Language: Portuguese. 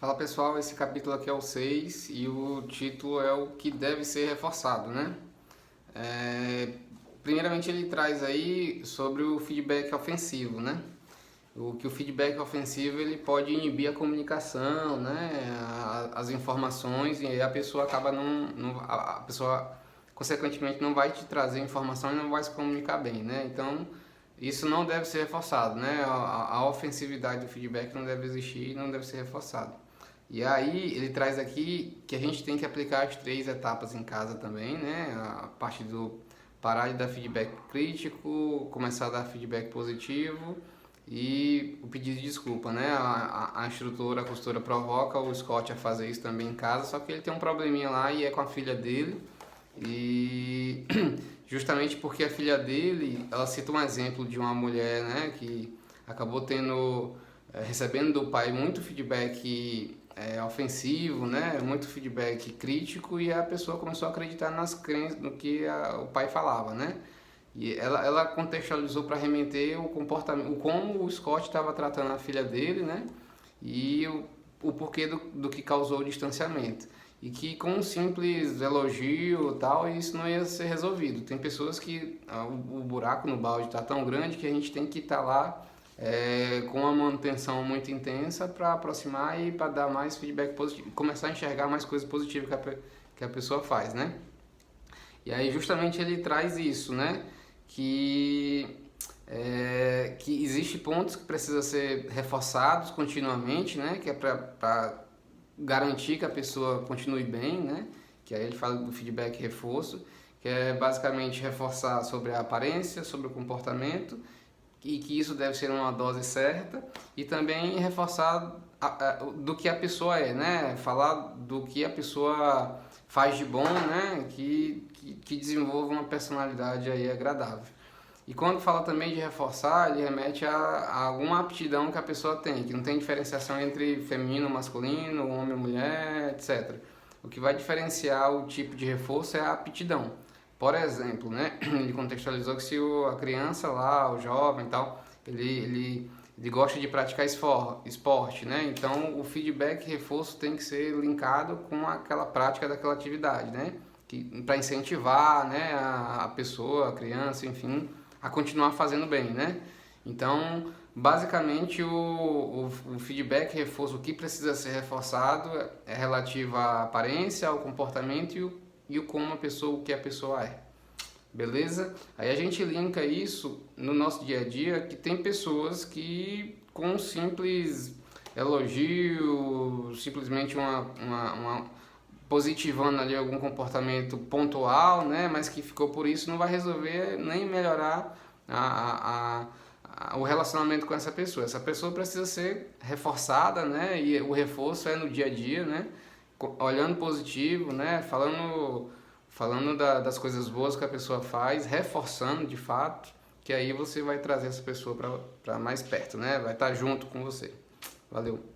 Fala pessoal, esse capítulo aqui é o 6 e o título é o que deve ser reforçado, né? Primeiramente ele traz aí sobre o feedback ofensivo, né? O feedback ofensivo ele pode inibir a comunicação, né? As informações e aí a pessoa acaba a pessoa consequentemente não vai te trazer informação e não vai se comunicar bem, né? Então isso não deve ser reforçado, né? A ofensividade do feedback não deve existir e não deve ser reforçado. E aí ele traz aqui que a gente tem que aplicar as 3 etapas em casa também, né? A parte do parar de dar feedback crítico, começar a dar feedback positivo e o pedido de desculpa, né? A instrutora, a consultora provoca o Scott a fazer isso também em casa, só que ele tem um probleminha lá e é com a filha dele. E justamente porque a filha dele, ela cita um exemplo de uma mulher, né, que acabou recebendo do pai muito feedback ofensivo, né, muito feedback crítico e a pessoa começou a acreditar nas crenças, no que o pai falava, né? E ela contextualizou para remeter o comportamento, o como o Scott estava tratando a filha dele, né? E o porquê do que causou o distanciamento. E que com um simples elogio e tal, isso não ia ser resolvido. Tem pessoas que o buraco no balde está tão grande que a gente tem que estar lá com uma manutenção muito intensa para aproximar e para dar mais feedback positivo, começar a enxergar mais coisas positivas que a pessoa faz, né? E aí justamente ele traz isso, né? Que existe pontos que precisam ser reforçados continuamente, né? Que é para garantir que a pessoa continue bem, né? Que aí ele fala do feedback reforço, que é basicamente reforçar sobre a aparência, sobre o comportamento e que isso deve ser uma dose certa e também reforçar do que a pessoa é, né? Falar do que a pessoa faz de bom, né? Que desenvolva uma personalidade aí agradável. E quando fala também de reforçar, ele remete a alguma aptidão que a pessoa tem, que não tem diferenciação entre feminino, masculino, homem, mulher, etc. O que vai diferenciar o tipo de reforço é a aptidão. Por exemplo, né, ele contextualizou que se a criança lá, o jovem e tal, ele gosta de praticar esporte, né? Então o feedback reforço tem que ser linkado com aquela prática daquela atividade, né? Para incentivar, né, a pessoa, a criança, enfim, a continuar fazendo bem, né? Então, basicamente, o feedback reforço, o que precisa ser reforçado é relativo à aparência, ao comportamento e o como o que a pessoa é. Beleza? Aí a gente linka isso no nosso dia a dia, que tem pessoas que com um simples elogio, simplesmente uma positivando ali algum comportamento pontual, né, mas que ficou por isso, não vai resolver nem melhorar o relacionamento com essa pessoa. Essa pessoa precisa ser reforçada, né, e o reforço é no dia a dia, né, olhando positivo, né, falando das coisas boas que a pessoa faz, reforçando de fato, que aí você vai trazer essa pessoa para mais perto, né, vai estar junto com você. Valeu!